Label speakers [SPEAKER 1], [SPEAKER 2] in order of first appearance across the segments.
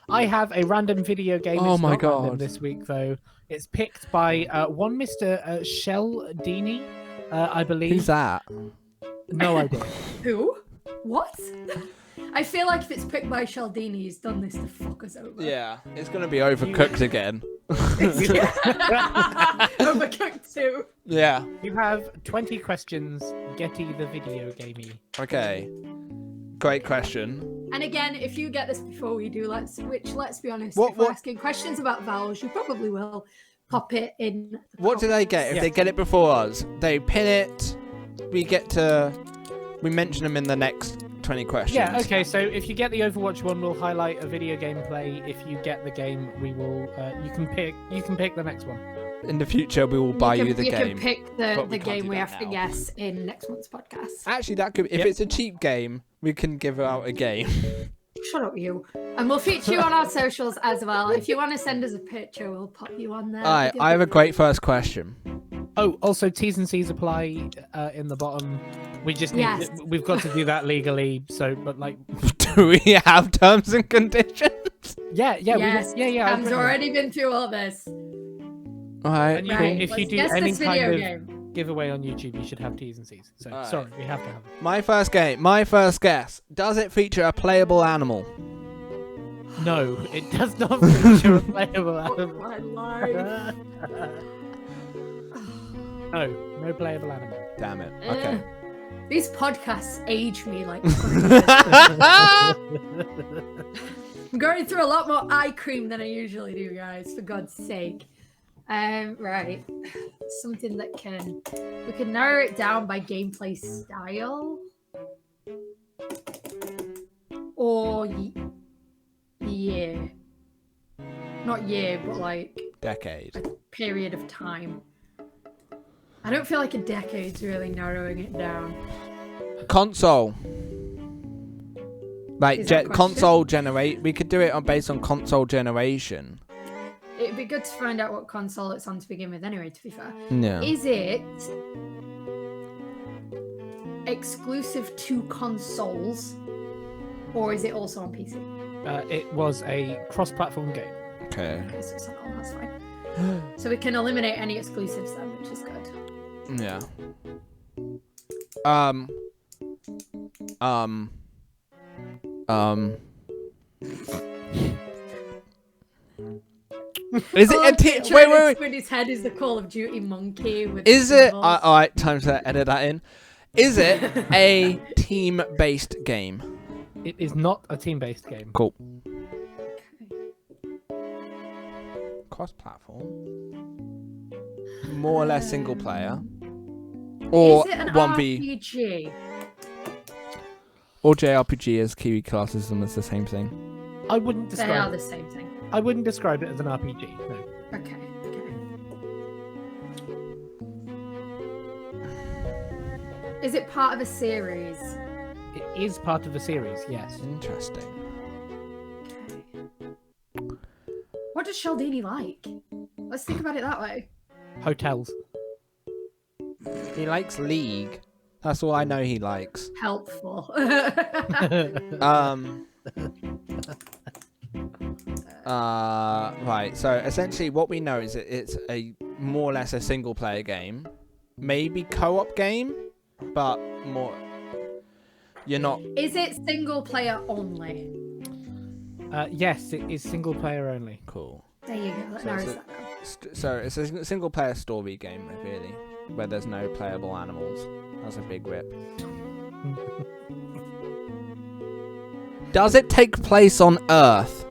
[SPEAKER 1] I have a random video game.
[SPEAKER 2] Oh
[SPEAKER 1] it's
[SPEAKER 2] my
[SPEAKER 1] not
[SPEAKER 2] God.
[SPEAKER 1] random this week, though. It's picked by one Mr. Sheldini, I believe.
[SPEAKER 2] Who's that?
[SPEAKER 1] No idea.
[SPEAKER 3] Who? What? I feel like if it's picked by Sheldini, he's done this to fuck us over.
[SPEAKER 2] Yeah, it's going to be overcooked again.
[SPEAKER 3] Overcooked too.
[SPEAKER 2] Yeah.
[SPEAKER 1] You have 20 questions. Getty the video gamey.
[SPEAKER 2] Okay. Great question.
[SPEAKER 3] And again, if you get this before we do, let's be honest,
[SPEAKER 2] What-
[SPEAKER 3] if we're
[SPEAKER 2] what-
[SPEAKER 3] asking questions about vowels, you probably will pop it in. The
[SPEAKER 2] What do they get if
[SPEAKER 1] Yeah.
[SPEAKER 2] they get it before us? They pin it. We mention them in the next 20 questions.
[SPEAKER 1] Yeah, okay, so if you get the Overwatch one, we'll highlight a video game play. If you get the game, we will you can pick the next one.
[SPEAKER 2] In the future, we will buy you the
[SPEAKER 3] You
[SPEAKER 2] game.
[SPEAKER 3] can pick
[SPEAKER 2] but we
[SPEAKER 3] the
[SPEAKER 2] can't
[SPEAKER 3] game
[SPEAKER 2] do
[SPEAKER 3] we
[SPEAKER 2] that
[SPEAKER 3] have to
[SPEAKER 2] now.
[SPEAKER 3] guess in next month's podcast.
[SPEAKER 2] Actually, that could. If
[SPEAKER 1] Yep.
[SPEAKER 2] it's a cheap game, we can give out a game.
[SPEAKER 3] Shut up, you. And we'll feature you on our socials as well. If you want to send us a picture, we'll pop you on there.
[SPEAKER 2] Alright, I have a great first question.
[SPEAKER 1] Oh, also T's and C's apply in the bottom. We just need
[SPEAKER 3] Yes.
[SPEAKER 1] we've got to do that legally. So, but like,
[SPEAKER 2] Do we have terms and conditions?
[SPEAKER 1] yeah,
[SPEAKER 3] Yes,
[SPEAKER 1] I've
[SPEAKER 3] Cam's
[SPEAKER 1] written
[SPEAKER 3] already been through all this.
[SPEAKER 2] Alright.
[SPEAKER 1] And you,
[SPEAKER 3] Right,
[SPEAKER 1] if you
[SPEAKER 3] let's
[SPEAKER 1] do
[SPEAKER 3] guess
[SPEAKER 1] any
[SPEAKER 3] this video
[SPEAKER 1] kind of
[SPEAKER 3] game.
[SPEAKER 1] giveaway on YouTube, you should have T's and C's. So
[SPEAKER 2] Alright.
[SPEAKER 1] sorry, we have to have them.
[SPEAKER 2] My first guess. Does it feature a playable animal?
[SPEAKER 1] No, it does not feature a playable
[SPEAKER 3] Oh,
[SPEAKER 1] animal.
[SPEAKER 3] my life.
[SPEAKER 1] No playable animal.
[SPEAKER 2] Damn it. Okay.
[SPEAKER 3] These podcasts age me like. I'm going through a lot more eye cream than I usually do, guys. For God's sake. Right. Something that we can narrow it down by gameplay style, or year. Not year, but like
[SPEAKER 2] Decade.
[SPEAKER 3] a period of time. I don't feel like a decade's really narrowing it down.
[SPEAKER 2] Console. Like
[SPEAKER 3] Is that a question?
[SPEAKER 2] console generate. We could do it based on console generation.
[SPEAKER 3] It'd be good to find out what console it's on to begin with, anyway, to be fair.
[SPEAKER 2] Yeah.
[SPEAKER 3] Is it exclusive to consoles, or is it also on PC?
[SPEAKER 1] It was a cross-platform game.
[SPEAKER 2] Okay.
[SPEAKER 3] Okay, so it's not on, that's fine. So we can eliminate any exclusives then, which is good.
[SPEAKER 2] Yeah. Is it a wait.
[SPEAKER 3] In his head is the Call of Duty monkey. With
[SPEAKER 2] Is it
[SPEAKER 3] symbols.
[SPEAKER 2] all right? Time to edit that in. Is it a team-based game?
[SPEAKER 1] It is not a team-based game.
[SPEAKER 2] Cool.
[SPEAKER 3] Okay.
[SPEAKER 2] Cross-platform. More or less single player. Or
[SPEAKER 3] Is it an
[SPEAKER 2] 1v
[SPEAKER 3] RPG?
[SPEAKER 2] or JRPG as Kiwi classes them as the same thing.
[SPEAKER 1] I wouldn't
[SPEAKER 3] They are
[SPEAKER 1] describe.
[SPEAKER 3] the same thing.
[SPEAKER 1] I wouldn't describe it as an RPG. No.
[SPEAKER 3] Okay. Is it part of a series?
[SPEAKER 1] It is part of a series. Yes.
[SPEAKER 2] Interesting.
[SPEAKER 3] Okay. What does Sheldini like? Let's think about it that way.
[SPEAKER 1] Hotels.
[SPEAKER 2] He likes League. That's all I know he likes.
[SPEAKER 3] Helpful.
[SPEAKER 2] Right. So essentially, what we know is that it's a more or less a single player game, maybe co-op game, but more. You're not.
[SPEAKER 3] Is it single player only?
[SPEAKER 1] Yes, it is single player only.
[SPEAKER 2] Cool.
[SPEAKER 3] There you go. That
[SPEAKER 2] So
[SPEAKER 3] narrows
[SPEAKER 2] it's
[SPEAKER 3] that down.
[SPEAKER 2] So it's a single player story game, really, where there's no playable animals. That's a big rip. Does it take place on Earth?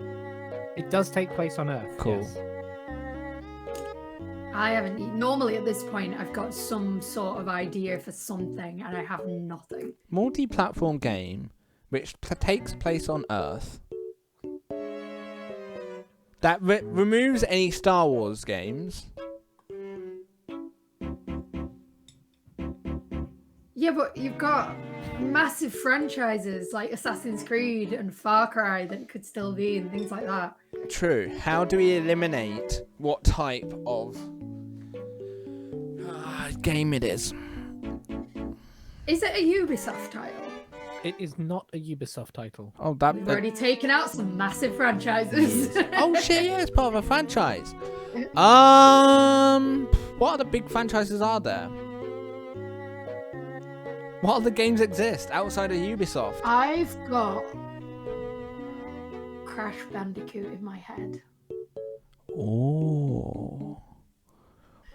[SPEAKER 1] It does take place on Earth.
[SPEAKER 2] Cool.
[SPEAKER 1] Yes.
[SPEAKER 3] I haven't. Normally at this point, I've got some sort of idea for something, and I have nothing.
[SPEAKER 2] Multi-platform game which takes place on Earth. That removes any Star Wars games.
[SPEAKER 3] Yeah, but you've got massive franchises like Assassin's Creed and Far Cry that could still be and things like that.
[SPEAKER 2] True. How do we eliminate what type of game it is?
[SPEAKER 3] Is it a Ubisoft title?
[SPEAKER 1] It is not a Ubisoft title.
[SPEAKER 2] Oh, that.
[SPEAKER 3] We've already taken out some massive franchises.
[SPEAKER 2] Oh shit! Yeah, it's part of a franchise. What other big franchises are there? What other games exist outside of Ubisoft?
[SPEAKER 3] I've got Crash Bandicoot in my head.
[SPEAKER 2] Oh.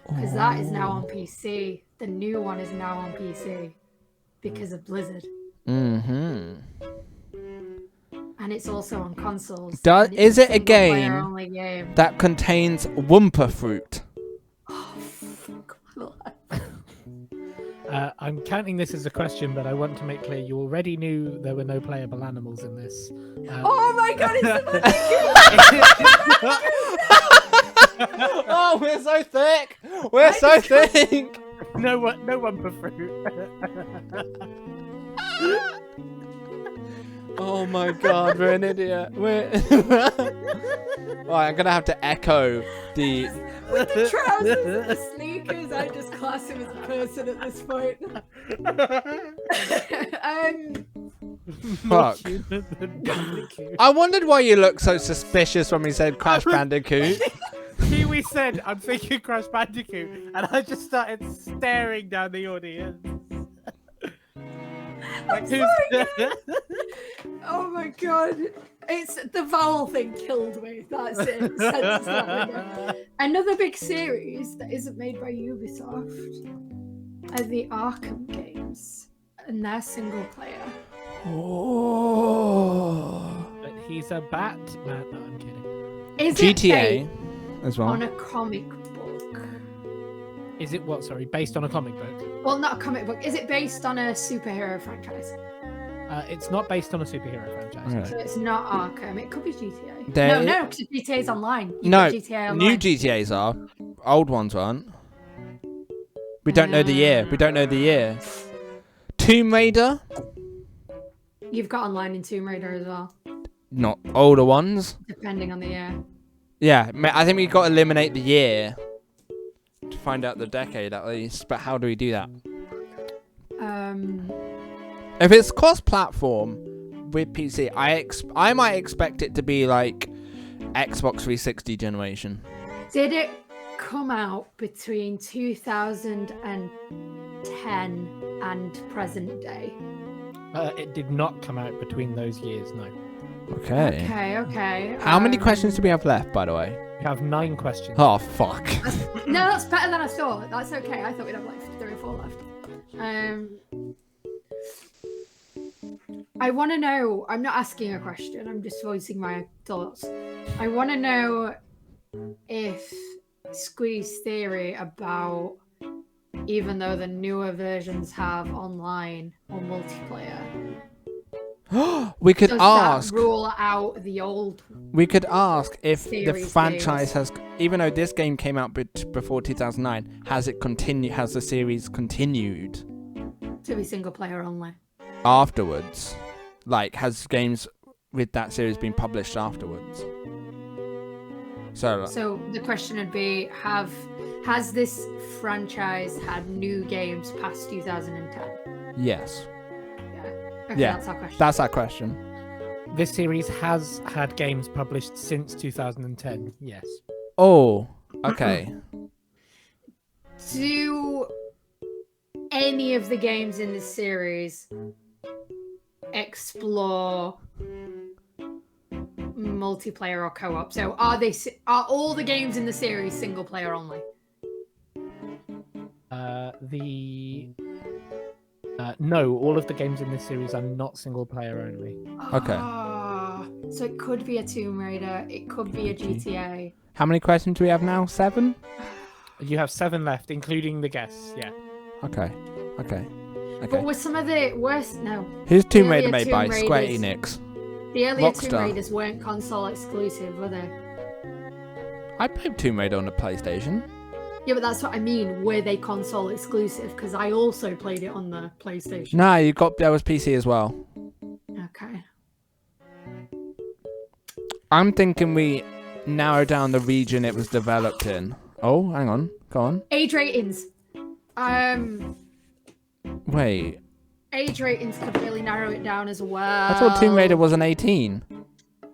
[SPEAKER 3] Because that is now on PC. The new one is now on PC because of Blizzard.
[SPEAKER 2] Mm-hmm.
[SPEAKER 3] And it's also on consoles.
[SPEAKER 2] Is it a
[SPEAKER 3] single-player-only
[SPEAKER 2] game that contains Wumpa fruit?
[SPEAKER 3] Oh, fuck my life.
[SPEAKER 1] I'm counting this as a question, but I want to make clear you already knew there were no playable animals in this.
[SPEAKER 3] Oh my god, it's the
[SPEAKER 2] Oh, we're so thick. We're so thick.
[SPEAKER 1] No one for fruit.
[SPEAKER 2] Oh my god, we're an idiot. We're. Right, I'm gonna have to echo the.
[SPEAKER 3] With the trousers and the sneakers, I just class him as a person at this point.
[SPEAKER 2] Fuck. I wondered why you looked so suspicious when we said Crash Bandicoot.
[SPEAKER 1] Kiwi said, "I'm thinking Crash Bandicoot," and I just started staring down the audience. Like,
[SPEAKER 3] Oh my god. It's the vowel thing killed me. That's it. Another big series that isn't made by Ubisoft are the Arkham games. And they're single player.
[SPEAKER 2] Oh.
[SPEAKER 1] But he's a Batman. No, I'm kidding.
[SPEAKER 3] Is
[SPEAKER 2] GTA
[SPEAKER 3] it
[SPEAKER 2] as well.
[SPEAKER 3] on a comic book?
[SPEAKER 1] Is it what? Sorry, based on a comic book?
[SPEAKER 3] Well, not a comic book. Is it based on a superhero franchise?
[SPEAKER 1] It's not based on a superhero franchise.
[SPEAKER 2] Okay.
[SPEAKER 3] So it's not Arkham. It could be GTA.
[SPEAKER 2] There-
[SPEAKER 3] No, because GTA's online. You
[SPEAKER 2] No,
[SPEAKER 3] get GTA online.
[SPEAKER 2] new GTAs are. Old ones aren't. We don't know the year. We don't know the year. Tomb Raider?
[SPEAKER 3] You've got online in Tomb Raider as well,
[SPEAKER 2] Not older ones.
[SPEAKER 3] depending on the year.
[SPEAKER 2] Yeah, I think we've got to eliminate the year to find out the decade at least. But how do we do that? If it's cross-platform with PC, I might expect it to be like Xbox 360 generation.
[SPEAKER 3] Did it come out between 2010 and present day?
[SPEAKER 1] It did not come out between those years. No.
[SPEAKER 2] Okay.
[SPEAKER 3] Okay.
[SPEAKER 2] How many questions do we have left, by the way?
[SPEAKER 1] We have 9 questions.
[SPEAKER 2] Oh, fuck.
[SPEAKER 3] No, that's better than I thought. That's okay. I thought we'd have like 3 or 4 left. I want to know. I'm not asking a question. I'm just voicing my thoughts. I want to know if Squee's theory about even though the newer versions have online or multiplayer,
[SPEAKER 2] We could
[SPEAKER 3] does
[SPEAKER 2] ask.
[SPEAKER 3] that rule out the old?
[SPEAKER 2] We could ask if the
[SPEAKER 3] Series
[SPEAKER 2] franchise has, even though this game came out before 2009, has it continued? Has the series continued
[SPEAKER 3] To be single player only.
[SPEAKER 2] afterwards? Like, has games with that series been published afterwards? So
[SPEAKER 3] So the question would be: has this franchise had new games past 2010?
[SPEAKER 2] yes,
[SPEAKER 3] Okay,
[SPEAKER 2] Yeah.
[SPEAKER 3] that's our question.
[SPEAKER 2] that's our question.
[SPEAKER 1] This series has had games published since 2010. Yes.
[SPEAKER 2] Oh, okay.
[SPEAKER 3] Do any of the games in this series explore multiplayer or co-op? So are all the games in the series single player only?
[SPEAKER 1] No, all of the games in this series are not single player only.
[SPEAKER 2] Okay.
[SPEAKER 3] So it could be a Tomb Raider, it could be a GTA.
[SPEAKER 2] How many questions do we have now? 7?
[SPEAKER 1] You have 7 left, including the guests. Yeah.
[SPEAKER 2] Okay. Okay.
[SPEAKER 3] But
[SPEAKER 2] Okay.
[SPEAKER 3] with some of the worst, no,
[SPEAKER 2] Who's Tomb
[SPEAKER 3] earlier
[SPEAKER 2] Raider made by?
[SPEAKER 3] Tomb
[SPEAKER 2] Square
[SPEAKER 3] Raiders-
[SPEAKER 2] Enix.
[SPEAKER 3] the earlier Tomb
[SPEAKER 2] Rockstar.
[SPEAKER 3] Raiders weren't console exclusive, were they?
[SPEAKER 2] I played Tomb Raider on the PlayStation.
[SPEAKER 3] Yeah, but that's what I mean. Were they console exclusive? Because I also played it on the PlayStation.
[SPEAKER 2] No, there was PC as well.
[SPEAKER 3] Okay.
[SPEAKER 2] I'm thinking we narrow down the region it was developed in. Oh, hang on. Go on.
[SPEAKER 3] Age ratings.
[SPEAKER 2] Wait.
[SPEAKER 3] age ratings could really narrow it down as well.
[SPEAKER 2] I thought Tomb Raider was an 18.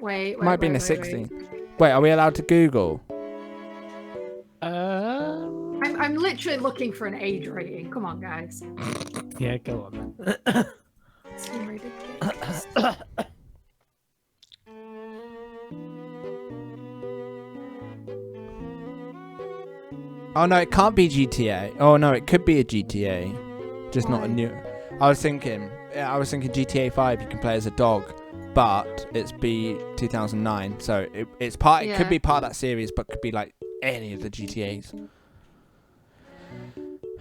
[SPEAKER 3] Wait.
[SPEAKER 2] Might be in a 16. Wait, are we allowed to Google?
[SPEAKER 3] I'm literally looking for an age rating. Come on, guys.
[SPEAKER 1] Yeah, go on then.
[SPEAKER 3] Tomb Raider games.
[SPEAKER 2] Oh no, it can't be GTA. Oh no, it could be a GTA, just not a
[SPEAKER 3] Why?
[SPEAKER 2] new. I was thinking GTA 5. You can play as a dog, but it's 2009, so it's part. It could
[SPEAKER 3] Yeah.
[SPEAKER 2] be part of that series, but could be like any of the GTA's.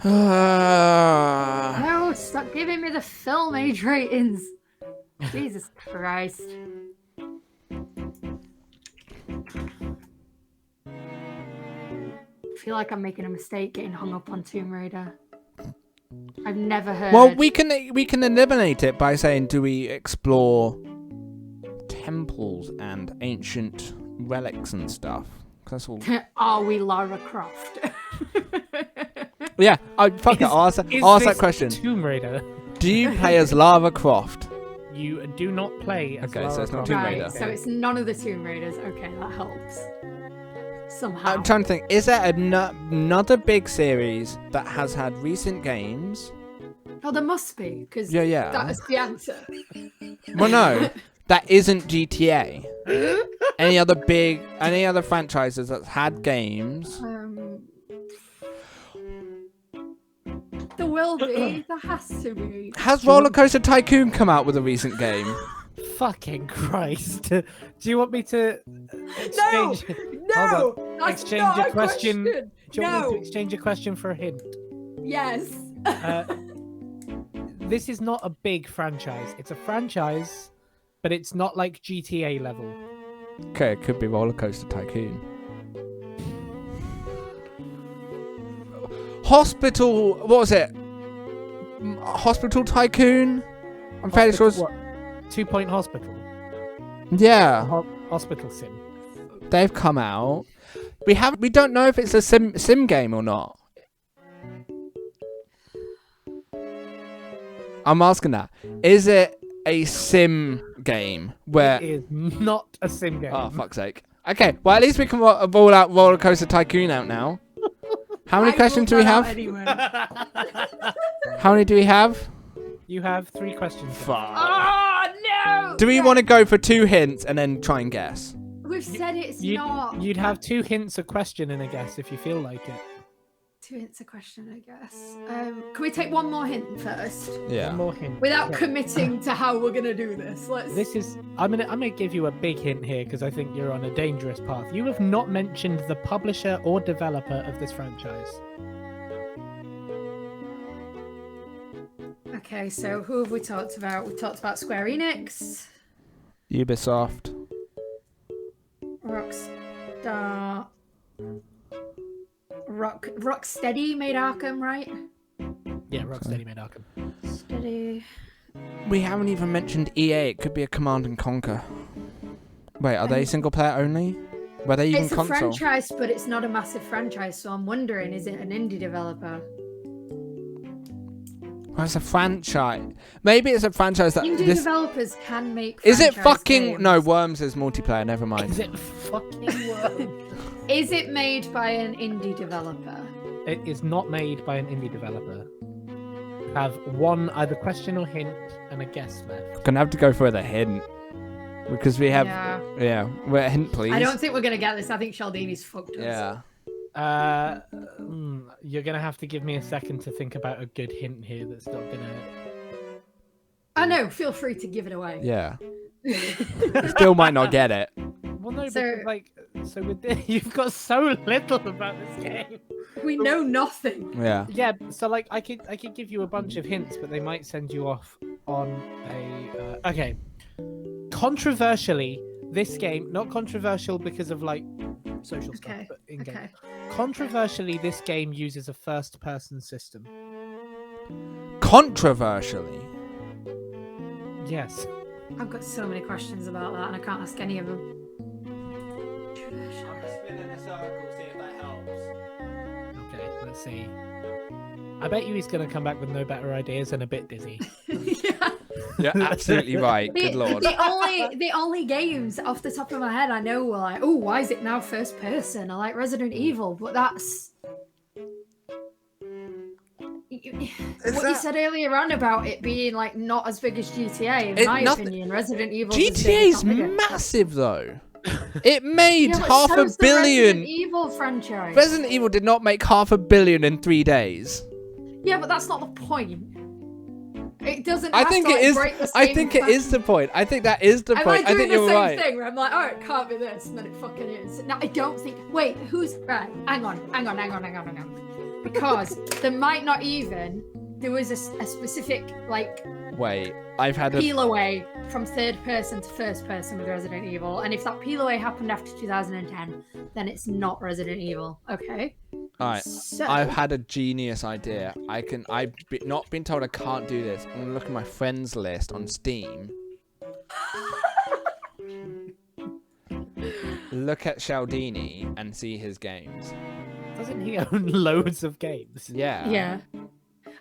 [SPEAKER 3] No, stop giving me the film age ratings. Jesus Christ. I feel like I'm making a mistake getting hung up on Tomb Raider. I've never heard.
[SPEAKER 2] Well, we can eliminate it by saying, do we explore temples and ancient relics and stuff? 'Cause that's all.
[SPEAKER 3] Are we Lara Croft?
[SPEAKER 2] Yeah, fuck it. I'll ask that
[SPEAKER 1] this
[SPEAKER 2] question.
[SPEAKER 1] Tomb Raider.
[SPEAKER 2] Do you play as Lara Croft?
[SPEAKER 1] You do not play as
[SPEAKER 2] Okay, so
[SPEAKER 1] Lara
[SPEAKER 2] it's not
[SPEAKER 1] Croft.
[SPEAKER 2] Tomb
[SPEAKER 3] Right,
[SPEAKER 2] Raider.
[SPEAKER 3] so it's none of the Tomb Raiders. Okay, that helps. Somehow.
[SPEAKER 2] I'm trying to think. Is there another big series that has had recent games?
[SPEAKER 3] Oh, there must be, because
[SPEAKER 2] Yeah.
[SPEAKER 3] that is the answer.
[SPEAKER 2] Well, no, that isn't GTA. Any other franchises that's had games?
[SPEAKER 3] There will be. There has to be.
[SPEAKER 2] Has Roller Coaster Tycoon come out with a recent game?
[SPEAKER 1] Fucking Christ. Do you want me to
[SPEAKER 3] No!
[SPEAKER 1] exchange?
[SPEAKER 3] No! That's
[SPEAKER 1] Exchange
[SPEAKER 3] not
[SPEAKER 1] a
[SPEAKER 3] a
[SPEAKER 1] question.
[SPEAKER 3] question.
[SPEAKER 1] Do you want me
[SPEAKER 3] No!
[SPEAKER 1] to exchange a question for a hint?
[SPEAKER 3] Yes.
[SPEAKER 1] This is not a big franchise. It's a franchise, but it's not like GTA level.
[SPEAKER 2] Okay, it could be Roller Coaster Tycoon. Hospital. What was it? Hospital Tycoon. I'm fairly sure.
[SPEAKER 1] What? 2 Point Hospital.
[SPEAKER 2] Yeah,
[SPEAKER 1] Hospital sim.
[SPEAKER 2] they've come out. We don't know if it's a sim game or not. I'm asking that. Is it a sim game where?
[SPEAKER 1] It is not a sim game.
[SPEAKER 2] Oh, fuck's sake. Okay, well, at least we can roll out Roller Coaster Tycoon out now. How many questions do we have? How many do we have?
[SPEAKER 1] You have 3 questions.
[SPEAKER 2] Fuck.
[SPEAKER 3] Oh, no!
[SPEAKER 2] Do we want to go for 2 hints and then try and guess?
[SPEAKER 3] We've said it's not.
[SPEAKER 1] You'd have 2 hints, a question, and a guess if you feel like it.
[SPEAKER 3] 2 hints a question, I guess. Can we take one more hint first?
[SPEAKER 2] Yeah.
[SPEAKER 1] One more hint.
[SPEAKER 3] Without
[SPEAKER 1] Yeah.
[SPEAKER 3] committing to how we're gonna do this. Let's.
[SPEAKER 1] This is. I'm gonna give you a big hint here because I think you're on a dangerous path. You have not mentioned the publisher or developer of this franchise.
[SPEAKER 3] Okay, so who have we talked about? We talked about Square Enix,
[SPEAKER 2] Ubisoft.
[SPEAKER 3] Rockstar, Rocksteady made Arkham, right?
[SPEAKER 1] Yeah, Rocksteady made Arkham.
[SPEAKER 3] Steady.
[SPEAKER 2] We haven't even mentioned EA. It could be a Command and Conquer. Wait, are they single player only? Were they even
[SPEAKER 3] It's a
[SPEAKER 2] console?
[SPEAKER 3] franchise, but it's not a massive franchise. So I'm wondering, is it an indie developer?
[SPEAKER 2] Well, it's a franchise. Maybe it's a franchise that
[SPEAKER 3] Indie
[SPEAKER 2] this.
[SPEAKER 3] developers can make.
[SPEAKER 2] Is it
[SPEAKER 3] franchise
[SPEAKER 2] fucking
[SPEAKER 3] games.
[SPEAKER 2] no? Worms is multiplayer. Never mind.
[SPEAKER 1] Is it fucking Worms?
[SPEAKER 3] Is it made by an indie developer?
[SPEAKER 1] It is not made by an indie developer. Have one either question or hint and a guess left.
[SPEAKER 2] Gonna have to go for the hint because we have.
[SPEAKER 3] Yeah.
[SPEAKER 2] Yeah, well, hint please.
[SPEAKER 3] I don't think we're gonna get this. I think Cialdini's fucked us.
[SPEAKER 2] Yeah.
[SPEAKER 1] You're gonna have to give me a second to think about a good hint here that's not gonna.
[SPEAKER 3] I know. Feel free to give it away.
[SPEAKER 2] Yeah. Still might not get it.
[SPEAKER 1] Well, no,
[SPEAKER 3] So-
[SPEAKER 1] because like, so with this, you've got so little about this game.
[SPEAKER 3] We know nothing.
[SPEAKER 2] Yeah.
[SPEAKER 1] Yeah, so like I could give you a bunch of hints, but they might send you off on a. Okay. Controversially, this game not controversial because of like social stuff,
[SPEAKER 3] Okay.
[SPEAKER 1] but in game.
[SPEAKER 3] Okay.
[SPEAKER 1] Controversially, this game uses a first-person system.
[SPEAKER 2] Controversially.
[SPEAKER 1] Yes.
[SPEAKER 3] I've got so many questions about that, and I can't ask any of them.
[SPEAKER 1] Okay, let's see. I bet you he's gonna come back with no better ideas and a bit dizzy.
[SPEAKER 3] Yeah.
[SPEAKER 2] You're absolutely right. Good lord.
[SPEAKER 3] The only games off the top of my head I know were like, oh, why is it now first person? I like Resident Evil, but that's what you said earlier on about it being like not as big as GTA. In my opinion, Resident Evil.
[SPEAKER 2] GTA's massive though. It made half a billion.
[SPEAKER 3] The Resident Evil franchise.
[SPEAKER 2] Resident Evil did not make $500 million in 3 days.
[SPEAKER 3] Yeah, but that's not the point. It doesn't.
[SPEAKER 2] I think it is. I think it is the point. I think that is the point. I think you're right.
[SPEAKER 3] Thing where I'm like, oh, it can't be this, and then it fucking is. Now I don't think. Wait, who's right? Hang on. Because there might not even. There was a specific like.
[SPEAKER 2] Wait, I've had a
[SPEAKER 3] peel away from third person to first person with Resident Evil, and if that peel away happened after 2010, then it's not Resident Evil. Okay.
[SPEAKER 2] Alright,
[SPEAKER 3] so...
[SPEAKER 2] I've had a genius idea. I've not been told I can't do this. I'm gonna look at my friends list on Steam. Look at Cialdini and see his games.
[SPEAKER 1] Doesn't he own loads of games?
[SPEAKER 2] Yeah.
[SPEAKER 3] Yeah.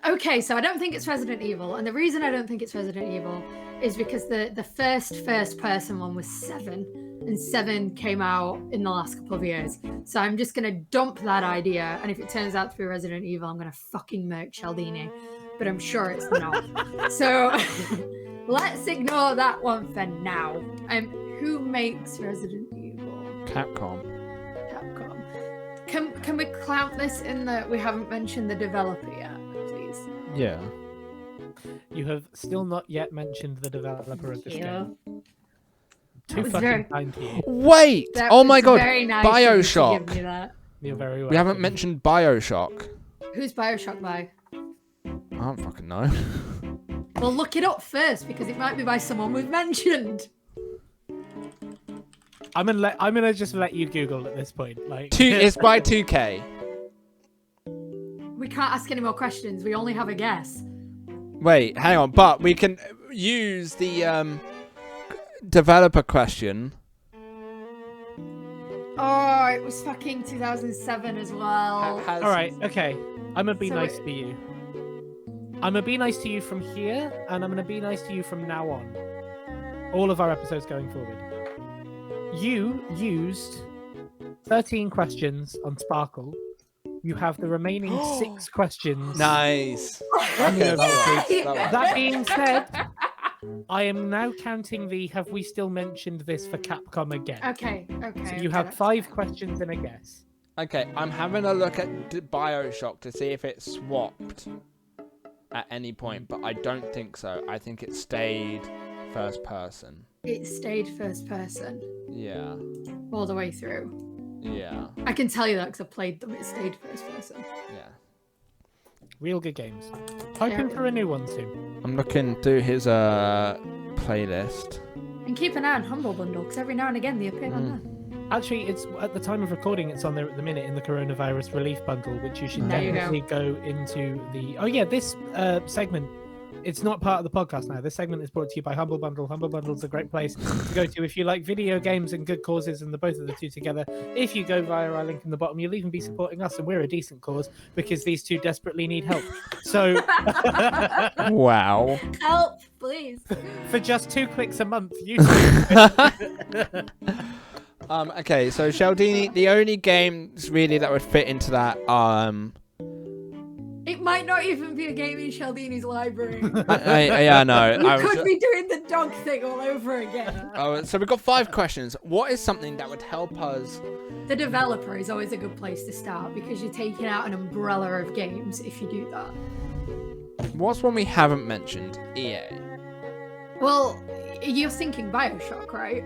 [SPEAKER 3] Okay, so I don't think it's Resident Evil, and the reason I don't think it's Resident Evil is because the first person one was 7, and 7 came out in the last couple of years. So I'm just gonna dump that idea, and if it turns out to be Resident Evil, I'm gonna fucking murk Cialdini, but I'm sure it's not. So let's ignore that one for now. Who makes Resident Evil?
[SPEAKER 2] Capcom.
[SPEAKER 3] Can we clamp this in that we haven't mentioned the developer yet?
[SPEAKER 2] Yeah.
[SPEAKER 1] You have still not yet mentioned the developer of this game. Too fucking
[SPEAKER 3] very...
[SPEAKER 1] kind to you.
[SPEAKER 2] Wait!
[SPEAKER 3] That
[SPEAKER 2] oh my god!
[SPEAKER 3] Very nice
[SPEAKER 2] BioShock!
[SPEAKER 3] to give me that.
[SPEAKER 1] You're very welcome.
[SPEAKER 2] We haven't mentioned BioShock.
[SPEAKER 3] Who's BioShock by?
[SPEAKER 2] I don't fucking know.
[SPEAKER 3] Well, look it up first because it might be by someone we've mentioned.
[SPEAKER 1] I'm gonna just let you Google at this point. Like,
[SPEAKER 2] It's by 2K.
[SPEAKER 3] We can't ask any more questions. We only have a guess.
[SPEAKER 2] Wait, hang on. But we can use the developer question.
[SPEAKER 3] Oh, it was fucking 2007 as well.
[SPEAKER 1] All right, okay. I'm gonna be nice to you. I'm gonna be nice to you from here, and I'm gonna be nice to you from now on. All of our episodes going forward. You used 13 questions on Sparkle. You have the remaining 6 questions.
[SPEAKER 2] Nice.
[SPEAKER 1] That being said, I am now counting the have we still mentioned this for Capcom again.
[SPEAKER 3] Okay.
[SPEAKER 1] So you have 5 questions and a guess.
[SPEAKER 2] Okay, I'm having a look at BioShock to see if it swapped at any point, but I don't think so. I think it stayed first person.
[SPEAKER 3] It stayed first person.
[SPEAKER 2] Yeah.
[SPEAKER 3] All the way through.
[SPEAKER 2] Yeah.
[SPEAKER 3] I can tell you that because I played them. It stayed first person.
[SPEAKER 2] Yeah.
[SPEAKER 1] Real good games. Hoping for a new one soon.
[SPEAKER 2] I'm looking through his playlist.
[SPEAKER 3] And keep an eye on Humble Bundle because every now and again they appear on there.
[SPEAKER 1] Actually, it's at the time of recording, it's on there at the minute in the Coronavirus Relief Bundle, which you should definitely go into the... Oh yeah, this segment, it's not part of the podcast now. This segment is brought to you by Humble Bundle. Humble Bundle is a great place to go to if you like video games and good causes and both of the two together. If you go via our link in the bottom, you'll even be supporting us, and we're a decent cause because these two desperately need help. So...
[SPEAKER 2] Wow.
[SPEAKER 3] Help, please.
[SPEAKER 1] For just 2 clicks a month, you
[SPEAKER 2] Okay, so Cialdini, the only games really that would fit into that
[SPEAKER 3] It might not even be a game in Cialdini's library.
[SPEAKER 2] I know.
[SPEAKER 3] We could be doing the dog thing all over again.
[SPEAKER 2] Oh, so we've got 5 questions. What is something that would help us?
[SPEAKER 3] The developer is always a good place to start because you're taking out an umbrella of games if you do that.
[SPEAKER 2] What's one we haven't mentioned? EA.
[SPEAKER 3] Well, you're thinking BioShock, right?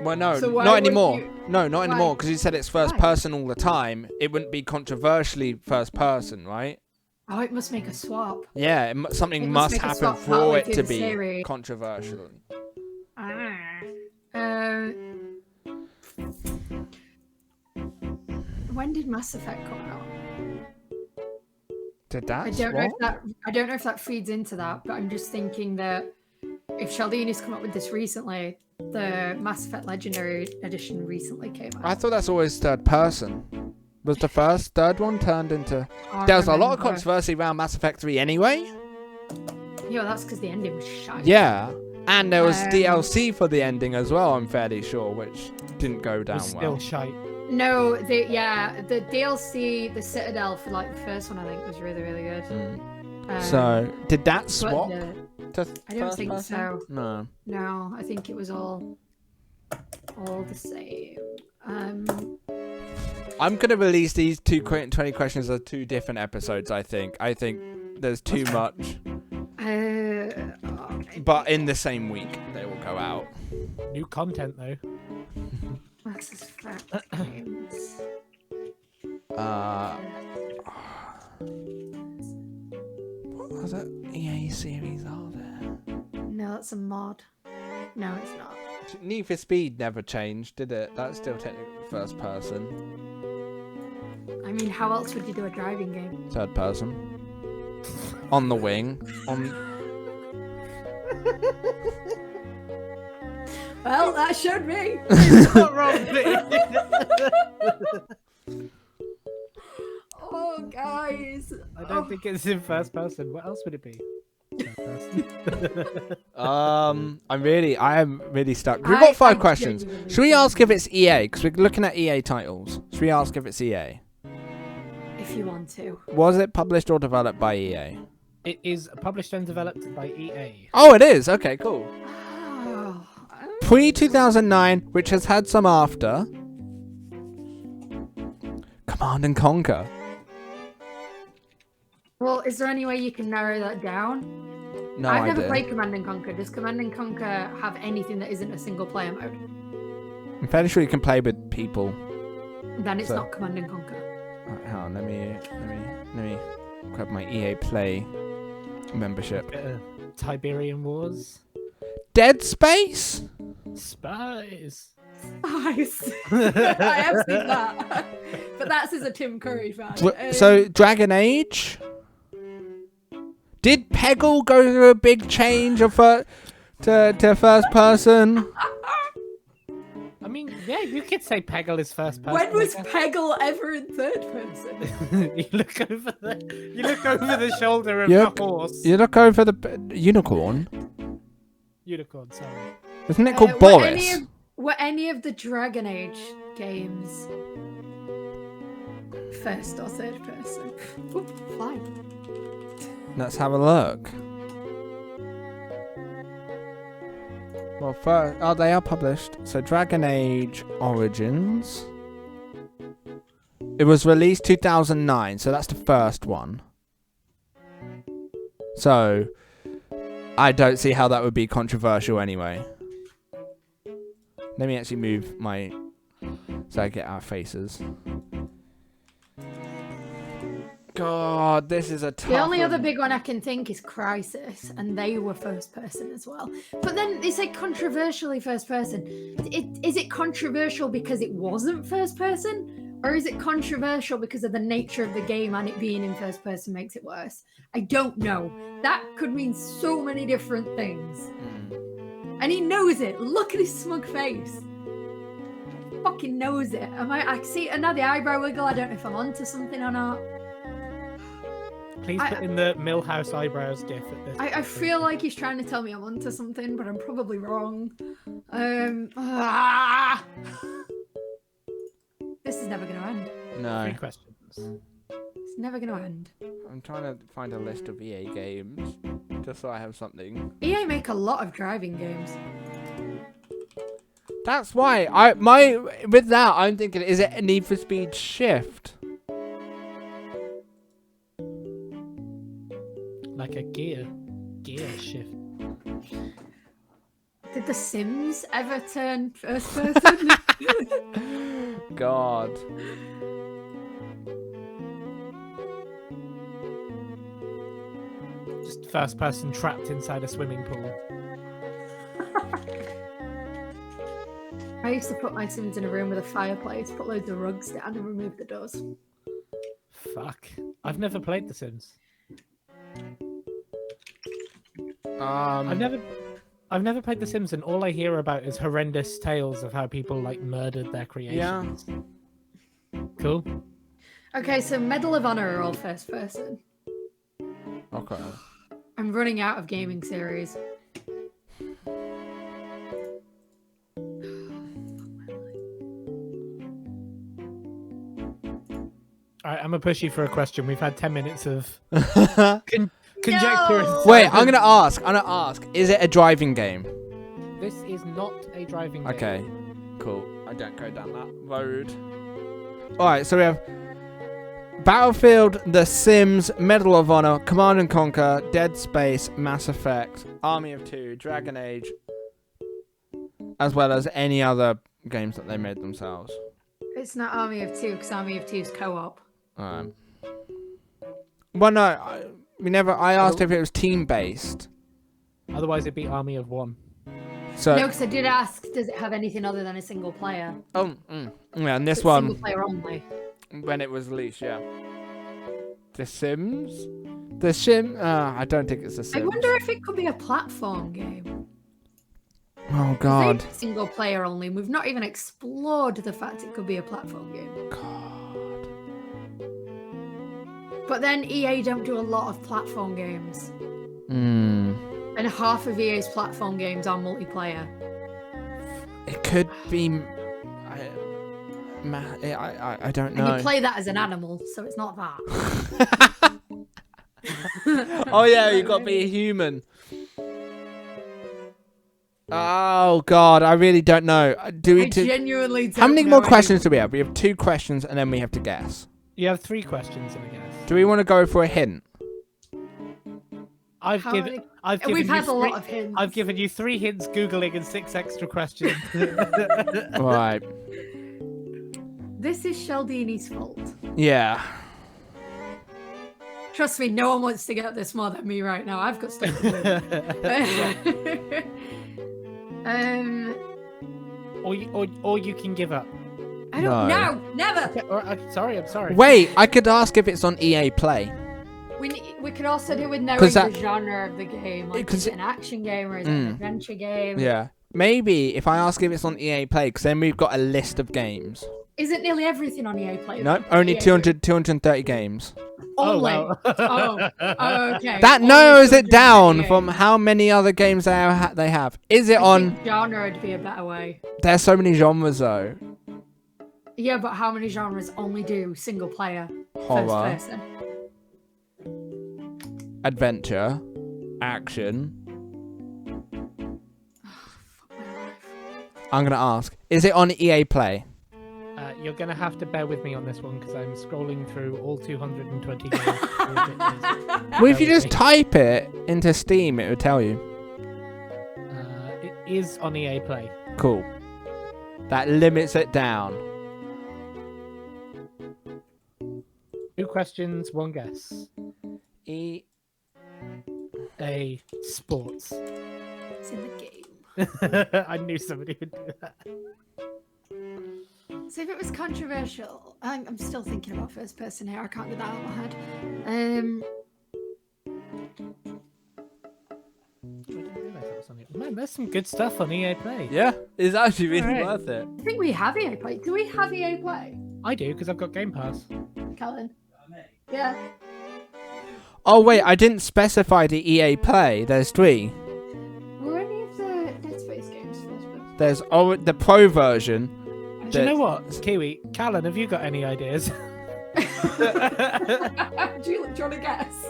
[SPEAKER 2] Well, no,
[SPEAKER 3] So
[SPEAKER 2] not anymore. No, not
[SPEAKER 3] Why?
[SPEAKER 2] anymore, because you said it's first person all the time. It wouldn't be controversially first person, right?
[SPEAKER 3] Oh, it must make a swap.
[SPEAKER 2] Yeah, something
[SPEAKER 3] It
[SPEAKER 2] must
[SPEAKER 3] must make a
[SPEAKER 2] happen
[SPEAKER 3] swap
[SPEAKER 2] for
[SPEAKER 3] partway
[SPEAKER 2] it
[SPEAKER 3] through
[SPEAKER 2] to
[SPEAKER 3] the
[SPEAKER 2] be
[SPEAKER 3] series.
[SPEAKER 2] controversial.
[SPEAKER 3] When did Mass Effect come out?
[SPEAKER 2] Did that?
[SPEAKER 3] I don't know if that feeds into that, but I'm just thinking that if Cialdini's come up with this recently, the Mass Effect Legendary Edition recently came out.
[SPEAKER 2] I thought that's always third person. Was the third one turned into... There was a lot of controversy around Mass Effect 3 anyway.
[SPEAKER 3] Yeah, that's because the ending was shite.
[SPEAKER 2] Yeah, and there was DLC for the ending as well, I'm fairly sure, which didn't go down
[SPEAKER 1] It's
[SPEAKER 2] well.
[SPEAKER 1] still shite.
[SPEAKER 3] No, the DLC, the Citadel for like the first one, I think, was really, really good.
[SPEAKER 2] So, did that
[SPEAKER 3] But
[SPEAKER 2] swap to
[SPEAKER 3] I don't
[SPEAKER 2] first
[SPEAKER 3] think
[SPEAKER 2] person?
[SPEAKER 3] so.
[SPEAKER 2] No.
[SPEAKER 3] No, I think it was all the same.
[SPEAKER 2] I'm going to release these 20 questions as 2 different episodes, I think. I think there's too much. But in the same week, they will go out.
[SPEAKER 1] New content, though.
[SPEAKER 3] What's this fact games?
[SPEAKER 2] What was it? EA series are there?
[SPEAKER 3] No, that's a mod. No, it's not.
[SPEAKER 2] Need for Speed never changed, did it? That's still technically first person.
[SPEAKER 3] I mean, how else would you do a driving game?
[SPEAKER 2] Third person. On the wing.
[SPEAKER 3] Well, that showed me.
[SPEAKER 1] It's not wrong.
[SPEAKER 3] Oh, guys.
[SPEAKER 1] I don't think it's in first person. What else would it be?
[SPEAKER 2] I am really stuck. We've got 5 questions. Should we ask if it's EA? Because we're looking at EA titles. Should we ask if it's EA?
[SPEAKER 3] If you want to.
[SPEAKER 2] Was it published or developed by EA?
[SPEAKER 1] It is published and developed by EA.
[SPEAKER 2] Oh, it is. Okay, cool.
[SPEAKER 3] Oh,
[SPEAKER 2] Pre-2009, which has had some after. Command and Conquer.
[SPEAKER 3] well, is there any way you can narrow that down?
[SPEAKER 2] No
[SPEAKER 3] I've
[SPEAKER 2] idea.
[SPEAKER 3] never played Command and Conquer. Does Command and Conquer have anything that isn't a single player mode?
[SPEAKER 2] I'm fairly sure you can play with people.
[SPEAKER 3] Then it's
[SPEAKER 2] So-
[SPEAKER 3] not Command and Conquer.
[SPEAKER 2] Right, hang on, let me grab my EA Play membership.
[SPEAKER 1] Tiberian Wars.
[SPEAKER 2] Dead Space?
[SPEAKER 1] Spies.
[SPEAKER 3] Nice. I have seen that. But that's as a Tim Curry fan.
[SPEAKER 2] So, Dragon Age? Did Peggle go through a big change of to first person?
[SPEAKER 1] I mean, yeah, you could say Peggle is first person.
[SPEAKER 3] When was
[SPEAKER 1] I guess.
[SPEAKER 3] Peggle ever in third person?
[SPEAKER 1] you look over the shoulder of
[SPEAKER 2] Yep.
[SPEAKER 1] the horse.
[SPEAKER 2] You look over the unicorn.
[SPEAKER 1] Unicorn, sorry.
[SPEAKER 2] Isn't it called Boris?
[SPEAKER 3] Were any of the Dragon Age games first or third person? Oop, fly.
[SPEAKER 2] Let's have a look. Well, first, they are published. So, Dragon Age Origins. It was released 2009, so that's the first one. So, I don't see how that would be controversial anyway. Let me actually move my... so I get our faces. God, this is a tough
[SPEAKER 3] The only other
[SPEAKER 2] one.
[SPEAKER 3] big one I can think is Crysis, and they were first person as well. But then they say controversially first person. Is it controversial because it wasn't first person? Or is it controversial because of the nature of the game and it being in first person makes it worse? I don't know. That could mean so many different things. And he knows it. Look at his smug face. Fucking knows it. I see another eyebrow wiggle. I don't know if I'm onto something or not.
[SPEAKER 1] Please put in the Millhouse eyebrows gif at this.
[SPEAKER 3] I feel like he's trying to tell me I'm onto something, but I'm probably wrong. This is never going to end.
[SPEAKER 2] No.
[SPEAKER 1] 3 questions.
[SPEAKER 3] It's never going to end.
[SPEAKER 2] I'm trying to find a list of EA games, just so I have something.
[SPEAKER 3] EA make a lot of driving games.
[SPEAKER 2] That's why with that I'm thinking, is it a Need for Speed Shift?
[SPEAKER 1] Like a gear shift.
[SPEAKER 3] Did The Sims ever turn first person?
[SPEAKER 2] God.
[SPEAKER 1] Just first person trapped inside a swimming pool.
[SPEAKER 3] I used to put my Sims in a room with a fireplace, put loads of rugs down and remove the doors.
[SPEAKER 1] Fuck. I've never played The Sims. I've never played The Sims, and all I hear about is horrendous tales of how people like murdered their creations. Yeah. Cool.
[SPEAKER 3] Okay, so Medal of Honor are all first person.
[SPEAKER 2] Okay.
[SPEAKER 3] I'm running out of gaming series.
[SPEAKER 1] All right, I'm gonna push you for a question. We've had 10 minutes of
[SPEAKER 3] No!
[SPEAKER 1] conjecture. and
[SPEAKER 2] Wait, I'm
[SPEAKER 1] silence.
[SPEAKER 2] gonna ask. Is it a driving game?
[SPEAKER 1] This is not a driving game.
[SPEAKER 2] Okay, cool. I don't go down that road. Alright, so we have Battlefield, The Sims, Medal of Honor, Command & Conquer, Dead Space, Mass Effect, Army of Two, Dragon Age, as well as any other games that they made themselves.
[SPEAKER 3] It's not Army of Two, because Army of Two is co-op.
[SPEAKER 2] Well, no, I asked if it was team-based.
[SPEAKER 1] Otherwise, it'd be Army of One.
[SPEAKER 2] So,
[SPEAKER 3] No, because I did ask, does it have anything other than a single player?
[SPEAKER 2] yeah, and this
[SPEAKER 3] It's
[SPEAKER 2] one,
[SPEAKER 3] single player only.
[SPEAKER 2] when it was released, yeah. The Sims? I don't think it's The Sims.
[SPEAKER 3] I wonder if it could be a platform game.
[SPEAKER 2] Oh,
[SPEAKER 3] 'Cause
[SPEAKER 2] God.
[SPEAKER 3] they're single player only. We've not even explored the fact it could be a platform game.
[SPEAKER 2] God.
[SPEAKER 3] But then EA don't do a lot of platform games.
[SPEAKER 2] Hmm.
[SPEAKER 3] And half of EA's platform games are multiplayer.
[SPEAKER 2] It could be. I don't know.
[SPEAKER 3] And you play that as an animal, so it's not that.
[SPEAKER 2] Oh yeah, you gotta be a human. Oh God, I really don't know. Do we?
[SPEAKER 3] I genuinely don't
[SPEAKER 2] How many
[SPEAKER 3] know
[SPEAKER 2] more
[SPEAKER 3] any-
[SPEAKER 2] questions do we have? We have 2 questions, and then we have to guess.
[SPEAKER 1] You have 3 questions, I guess.
[SPEAKER 2] Do we want to go for a hint?
[SPEAKER 1] I've
[SPEAKER 3] How
[SPEAKER 1] given.
[SPEAKER 3] many-
[SPEAKER 1] I've given
[SPEAKER 3] We've
[SPEAKER 1] you
[SPEAKER 3] had a
[SPEAKER 1] 3
[SPEAKER 3] lot of hints.
[SPEAKER 1] I've given you 3 hints, googling, and 6 extra questions.
[SPEAKER 2] Right.
[SPEAKER 3] This is Sheldini's fault.
[SPEAKER 2] Yeah.
[SPEAKER 3] Trust me, no one wants to get this more than me right now. I've got stuff to do.
[SPEAKER 1] or you can give up.
[SPEAKER 3] I don't
[SPEAKER 2] No.
[SPEAKER 3] know. Never.
[SPEAKER 1] Okay, I'm sorry.
[SPEAKER 2] Wait, I could ask if it's on EA Play.
[SPEAKER 3] We could also do with knowing
[SPEAKER 2] 'Cause
[SPEAKER 3] the
[SPEAKER 2] that-
[SPEAKER 3] genre of the game. Like,
[SPEAKER 2] 'cause
[SPEAKER 3] is it an action game or is it an adventure game?
[SPEAKER 2] Yeah. Maybe if I ask if it's on EA Play, because then we've got a list of games.
[SPEAKER 3] Isn't nearly everything on EA Play?
[SPEAKER 2] No,
[SPEAKER 3] though?
[SPEAKER 2] only
[SPEAKER 3] EA
[SPEAKER 2] 230 games.
[SPEAKER 3] Only.
[SPEAKER 1] wow.
[SPEAKER 3] Oh, okay.
[SPEAKER 2] That
[SPEAKER 3] Only
[SPEAKER 2] narrows it
[SPEAKER 3] 230
[SPEAKER 2] down
[SPEAKER 3] games.
[SPEAKER 2] from how many other games they have. Is it
[SPEAKER 3] I
[SPEAKER 2] on?
[SPEAKER 3] think genre would be a better way.
[SPEAKER 2] There's so many genres though.
[SPEAKER 3] Yeah, but how many genres only do single player
[SPEAKER 2] Horror,
[SPEAKER 3] first person?
[SPEAKER 2] adventure, action. I'm gonna ask. Is it on EA Play?
[SPEAKER 1] You're gonna have to bear with me on this one because I'm scrolling through all 220 games.
[SPEAKER 2] Well, if you just type it into Steam, it would tell you.
[SPEAKER 1] It is on EA Play.
[SPEAKER 2] Cool. That limits it down.
[SPEAKER 1] 2 questions, 1 guess.
[SPEAKER 2] EA.
[SPEAKER 1] Sports.
[SPEAKER 3] It's in the game.
[SPEAKER 1] I knew somebody would do that.
[SPEAKER 3] So if it was controversial, I'm still thinking about first person here. I can't get that out of my head.
[SPEAKER 1] I didn't realise that was on it. Man, there's some good stuff on EA Play.
[SPEAKER 2] Yeah, it's actually really
[SPEAKER 1] Alright.
[SPEAKER 2] worth it.
[SPEAKER 3] I think we have EA Play. Do we have EA Play,
[SPEAKER 1] I do because I've got Game Pass.
[SPEAKER 3] Callan? Yeah.
[SPEAKER 2] Oh wait, I didn't specify the EA Play. There's 3.
[SPEAKER 3] Were any of the Dead Space games first person?
[SPEAKER 2] There's the Pro version.
[SPEAKER 1] Do you know what, Kiwi? Callan, have you got any ideas?
[SPEAKER 3] do you want to guess?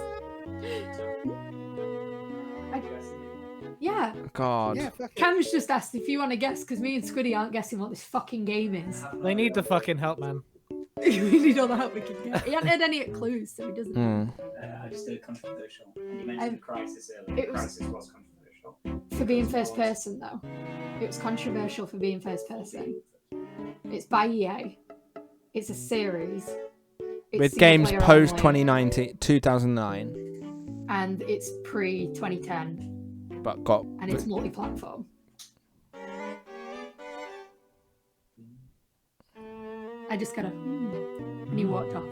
[SPEAKER 3] Yeah.
[SPEAKER 2] God.
[SPEAKER 1] fuck it.
[SPEAKER 3] Cam's just asked if you want to guess because me and Squiddy aren't guessing what this fucking game is.
[SPEAKER 1] They need the fucking help, man.
[SPEAKER 3] We need all the help we can get. He hasn't had any clues, so he doesn't.
[SPEAKER 4] I just did controversial. And you mentioned Crisis earlier.
[SPEAKER 3] it was-
[SPEAKER 4] Crisis was controversial.
[SPEAKER 3] For being first person, though. It was controversial for being first person. It's by EA. It's a series. It's
[SPEAKER 2] With
[SPEAKER 3] single
[SPEAKER 2] games
[SPEAKER 3] player
[SPEAKER 2] post
[SPEAKER 3] only,
[SPEAKER 2] 2009,
[SPEAKER 3] and it's pre 2010,
[SPEAKER 2] but got.
[SPEAKER 3] and it's multi-platform. I just got a and he walked off.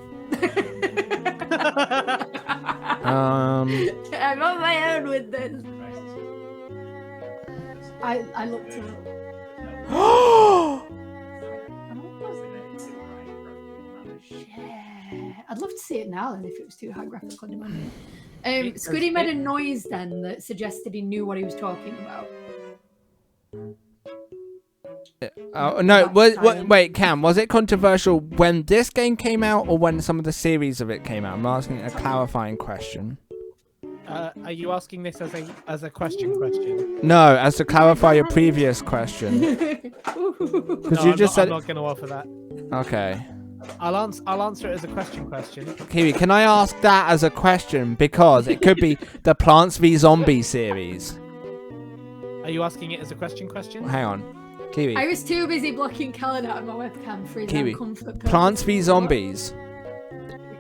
[SPEAKER 3] I'm on my own with this. I looked it up. Yeah, I'd love to see it now then if it was too high graphical demanding. Squiddy made a noise then that suggested he knew what he was talking about.
[SPEAKER 2] Oh no! Wait, Cam, was it controversial when this game came out or when some of the series of it came out? I'm asking a clarifying question.
[SPEAKER 1] Are you asking this as a question?
[SPEAKER 2] No, as to clarify your previous question. Because you just said.
[SPEAKER 1] I'm not going to offer that.
[SPEAKER 2] Okay.
[SPEAKER 1] I'll answer it as a question.
[SPEAKER 2] Kiwi, can I ask that as a question? Because it could be the Plants v Zombies series.
[SPEAKER 1] Are you asking it as a question?
[SPEAKER 2] Hang on. Kiwi.
[SPEAKER 3] I was too busy blocking Kellen out of my webcam for his own comfort.
[SPEAKER 2] Plants v Zombies.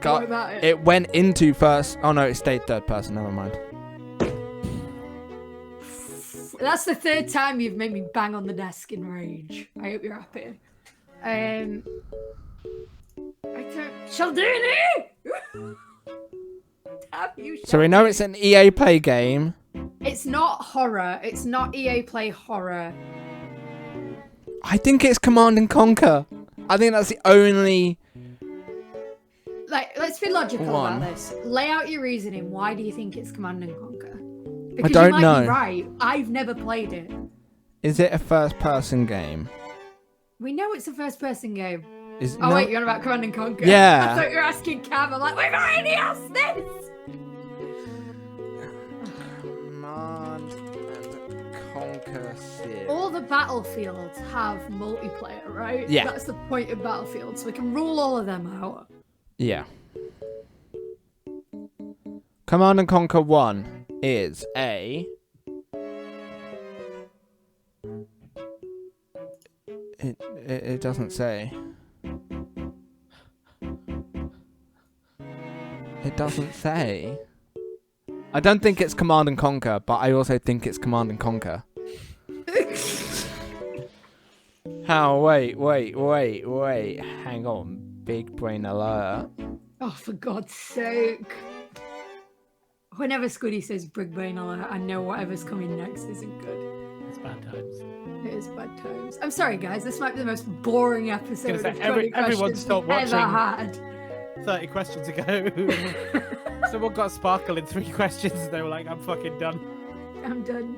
[SPEAKER 3] What about it?
[SPEAKER 2] It went into first. Oh no, it stayed third person. Never mind.
[SPEAKER 3] That's the third time you've made me bang on the desk in rage. I hope you're happy. I don't. Cialdini! Damn you,
[SPEAKER 2] So we know it's an EA Play game.
[SPEAKER 3] It's not horror. It's not EA Play horror.
[SPEAKER 2] I think it's Command and Conquer. I think that's the only.
[SPEAKER 3] Like, let's be logical about this. Lay out your reasoning. Why do you think it's Command and Conquer? Because
[SPEAKER 2] I don't
[SPEAKER 3] you might
[SPEAKER 2] know.
[SPEAKER 3] be right. I've never played it.
[SPEAKER 2] Is it a first-person game?
[SPEAKER 3] We know it's a first-person game.
[SPEAKER 2] No.
[SPEAKER 3] Wait, you're on about Command and Conquer?
[SPEAKER 2] Yeah.
[SPEAKER 3] I thought you were asking Cam. I'm like, we've already asked this!
[SPEAKER 2] Command and Conquer series.
[SPEAKER 3] All the battlefields have multiplayer, right?
[SPEAKER 2] Yeah.
[SPEAKER 3] That's the point of Battlefield, so we can rule all of them out.
[SPEAKER 2] Yeah. Command and Conquer 1 is a... It doesn't say. It doesn't say. I don't think it's Command and Conquer, but I also think it's Command and Conquer. How? Wait. Hang on. Big brain alert.
[SPEAKER 3] Oh, for God's sake. Whenever Squiddy says big brain alert, I know whatever's coming next isn't good.
[SPEAKER 1] It's bad times.
[SPEAKER 3] It is bad times. I'm sorry, guys. This might be the most boring episode of 20
[SPEAKER 1] everyone
[SPEAKER 3] questions
[SPEAKER 1] stopped
[SPEAKER 3] we've
[SPEAKER 1] watching.
[SPEAKER 3] ever had.
[SPEAKER 1] 30 questions ago. Someone got Sparkle in 3 questions and they were like, I'm fucking done.
[SPEAKER 3] I'm done.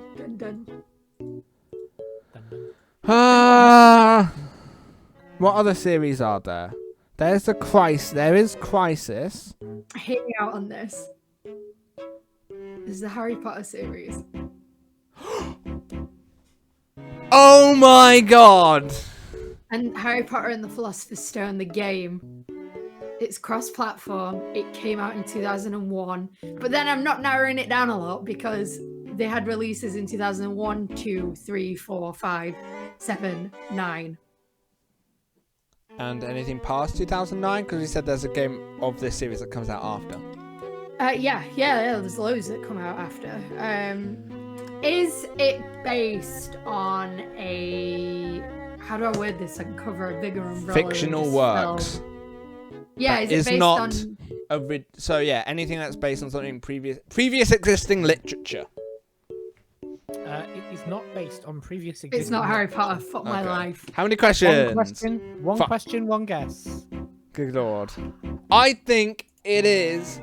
[SPEAKER 2] What other series are there? There is Crisis.
[SPEAKER 3] Hear me out on this. This is the Harry Potter series.
[SPEAKER 2] Oh my god!
[SPEAKER 3] And Harry Potter and the Philosopher's Stone, the game. It's cross-platform. It came out in 2001. But then I'm not narrowing it down a lot because they had releases in 2001, 2, 3, 4, 5, 7, 9.
[SPEAKER 2] And anything past 2009? Because you said there's a game of this series that comes out after.
[SPEAKER 3] Yeah, there's loads that come out after. Is it based on a... How do I word this? I can cover a bigger umbrella.
[SPEAKER 2] Fictional works.
[SPEAKER 3] Yeah,
[SPEAKER 2] that
[SPEAKER 3] is it based
[SPEAKER 2] not
[SPEAKER 3] on...
[SPEAKER 2] So yeah, anything that's based on something previous existing literature.
[SPEAKER 1] It is not based on previous existing...
[SPEAKER 3] It's not Harry Potter. Fuck my life.
[SPEAKER 2] How many questions?
[SPEAKER 1] One question, one guess.
[SPEAKER 2] Good lord. I think it is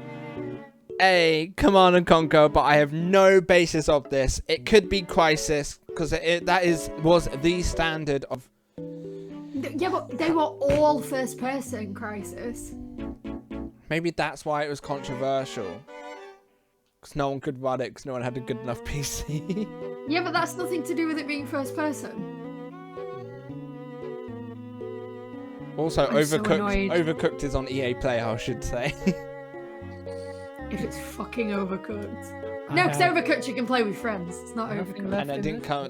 [SPEAKER 2] a Command and Conquer, but I have no basis of this. It could be Crisis, because was the standard of...
[SPEAKER 3] Yeah, but they were all first-person Crisis.
[SPEAKER 2] Maybe that's why it was controversial. Because no one could run it, because no one had a good enough PC.
[SPEAKER 3] Yeah, but that's nothing to do with it being first-person.
[SPEAKER 2] Also,
[SPEAKER 3] I'm
[SPEAKER 2] Overcooked is on EA Play, I should say.
[SPEAKER 3] If it's fucking Overcooked. No, because Overcooked you can play with friends. It's not Overcooked.
[SPEAKER 2] And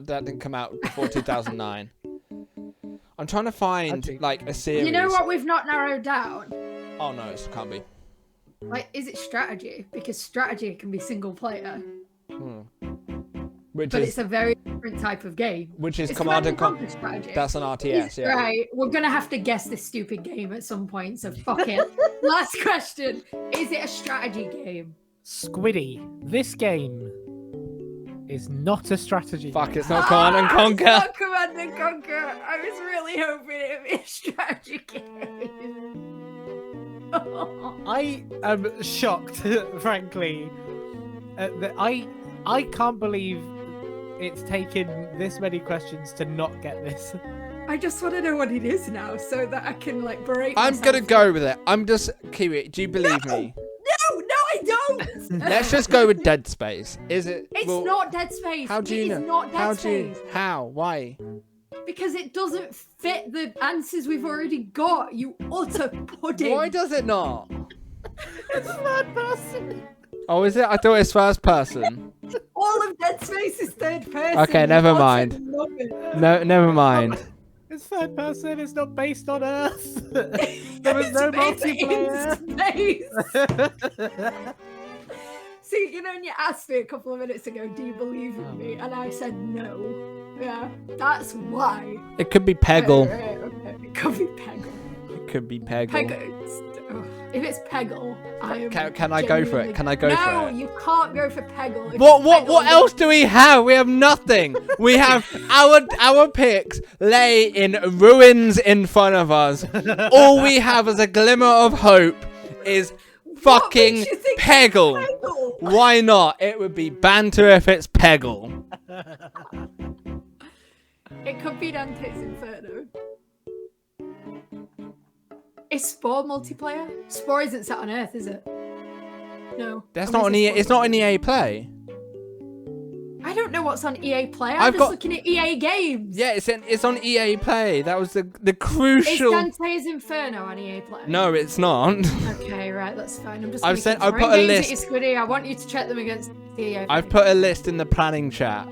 [SPEAKER 2] that didn't come out before 2009. I'm trying to find like a series.
[SPEAKER 3] You know what we've not narrowed down?
[SPEAKER 2] Oh no, it can't be.
[SPEAKER 3] Like, is it strategy? Because strategy can be single player. But it's a very different type of game.
[SPEAKER 2] Which is Command and Conquer
[SPEAKER 3] strategy.
[SPEAKER 2] That's an RTS, yeah.
[SPEAKER 3] Right. We're gonna have to guess this stupid game at some point, so fuck it. Last question. Is it a strategy game?
[SPEAKER 1] Squiddy, this game is not a strategy
[SPEAKER 2] Fuck,
[SPEAKER 1] game.
[SPEAKER 2] it's not Command and Conquer.
[SPEAKER 3] It's not Command and Conquer. I was really hoping it would be a strategy game.
[SPEAKER 1] I am shocked, frankly, I can't believe it's taken this many questions to not get this.
[SPEAKER 3] I just want to know what it is now, so that I can like berate.
[SPEAKER 2] I'm gonna go with it. I'm just Kiwi. Do you believe me?
[SPEAKER 3] No, I don't.
[SPEAKER 2] Let's just go with Dead Space. Is it?
[SPEAKER 3] It's
[SPEAKER 2] well,
[SPEAKER 3] not Dead Space.
[SPEAKER 2] How do you know?
[SPEAKER 3] It's not Dead Space.
[SPEAKER 2] How? Why?
[SPEAKER 3] Because it doesn't fit the answers we've already got. You utter pudding.
[SPEAKER 2] Why does it not?
[SPEAKER 1] It's third person.
[SPEAKER 2] Oh, is it? I thought it was first person.
[SPEAKER 3] All of Dead Space is third person.
[SPEAKER 2] Okay,
[SPEAKER 3] You
[SPEAKER 2] never
[SPEAKER 3] utter
[SPEAKER 2] mind.
[SPEAKER 3] rubbish.
[SPEAKER 2] No, never mind.
[SPEAKER 1] It's third person. It's not based on Earth. There was no
[SPEAKER 3] It's based
[SPEAKER 1] multiplayer.
[SPEAKER 3] in space. See, you know, when you asked me a couple of minutes ago, do you believe in me? And I said no. Yeah, that's why.
[SPEAKER 2] It could be Peggle.
[SPEAKER 3] Right, okay. It could be Peggle.
[SPEAKER 2] It could be Peggle.
[SPEAKER 3] If it's Peggle, I am.
[SPEAKER 2] Can I go for it? Can I go for
[SPEAKER 3] No,
[SPEAKER 2] it?
[SPEAKER 3] you can't go for Peggle. If
[SPEAKER 2] What
[SPEAKER 3] it's Peggle,
[SPEAKER 2] else do we have? We have nothing. We have our picks lay in ruins in front of us. All we have as a glimmer of hope is fucking
[SPEAKER 3] makes you think
[SPEAKER 2] Peggle.
[SPEAKER 3] it's Peggle?
[SPEAKER 2] Why not? It would be banter if it's Peggle.
[SPEAKER 3] It could be Dante's Inferno. Is Spore multiplayer? Spore isn't set on Earth, is it? No.
[SPEAKER 2] That's
[SPEAKER 3] Or
[SPEAKER 2] not
[SPEAKER 3] is
[SPEAKER 2] an
[SPEAKER 3] it
[SPEAKER 2] EA.
[SPEAKER 3] Spore?
[SPEAKER 2] It's not an EA Play.
[SPEAKER 3] I don't know what's on EA Play.
[SPEAKER 2] I've
[SPEAKER 3] I'm just
[SPEAKER 2] got-
[SPEAKER 3] looking at EA games.
[SPEAKER 2] Yeah, it's on EA Play. That was the
[SPEAKER 3] Is
[SPEAKER 2] crucial.
[SPEAKER 3] Dante's Inferno on EA Play?
[SPEAKER 2] No, it's not.
[SPEAKER 3] Okay, right, that's fine. I'm just.
[SPEAKER 2] I've
[SPEAKER 3] gonna
[SPEAKER 2] said-
[SPEAKER 3] keep
[SPEAKER 2] I've put
[SPEAKER 3] throwing
[SPEAKER 2] a
[SPEAKER 3] games
[SPEAKER 2] list.
[SPEAKER 3] at you, Squiddy. I want you to check them against the EA.
[SPEAKER 2] I've put a list in the planning chat.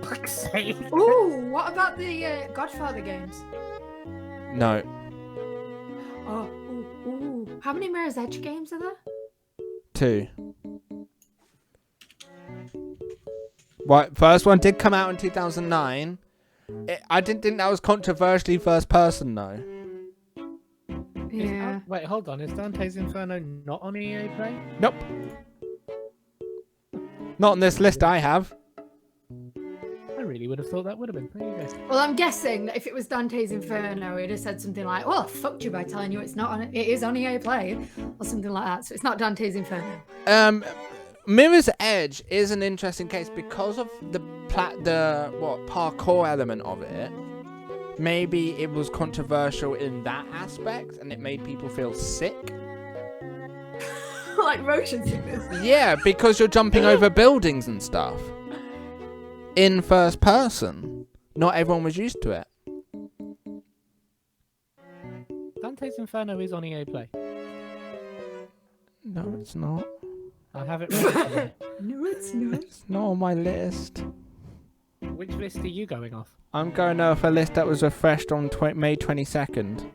[SPEAKER 1] Fuck's sake.
[SPEAKER 3] Ooh, what about the Godfather games?
[SPEAKER 2] No.
[SPEAKER 3] Oh, ooh. How many Mirror's Edge games are there?
[SPEAKER 2] 2. Right, first one did come out in 2009. I didn't think that was controversially first person though.
[SPEAKER 3] Yeah.
[SPEAKER 1] Wait, hold on. Is Dante's Inferno not on EA Play?
[SPEAKER 2] Nope. Not on this list I have.
[SPEAKER 1] I really would have thought that would have been. There you go.
[SPEAKER 3] Well, I'm guessing that if it was Dante's Inferno, he'd have said something like, "Well, I fucked you by telling you it's not on. It is on EA Play," or something like that. So it's not Dante's Inferno.
[SPEAKER 2] Mirror's Edge is an interesting case because of the parkour element of it. Maybe it was controversial in that aspect, and it made people feel sick.
[SPEAKER 3] Like motion sickness.
[SPEAKER 2] Yeah, because you're jumping over buildings and stuff in first person. Not everyone was used to it.
[SPEAKER 1] Dante's Inferno is on EA Play.
[SPEAKER 2] No, it's not.
[SPEAKER 1] I have it right.
[SPEAKER 3] No, it's not.
[SPEAKER 2] It's not on my list.
[SPEAKER 1] Which list are you going off?
[SPEAKER 2] I'm going off a list that was refreshed on May 22nd.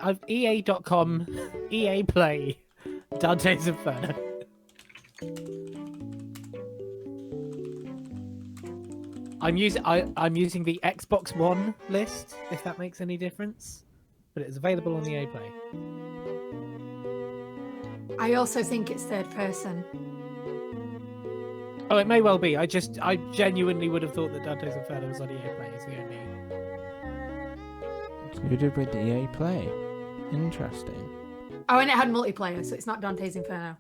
[SPEAKER 1] I've EA.com, EA Play, Dante's Inferno. I'm using the Xbox One list, if that makes any difference. But it's available on EA Play.
[SPEAKER 3] I also think it's third person.
[SPEAKER 1] Oh, it may well be. I genuinely would have thought that Dante's Inferno was on EA Play. It's the only.
[SPEAKER 2] You did with the EA Play. Interesting.
[SPEAKER 3] Oh, and it had multiplayer, so it's not Dante's Inferno.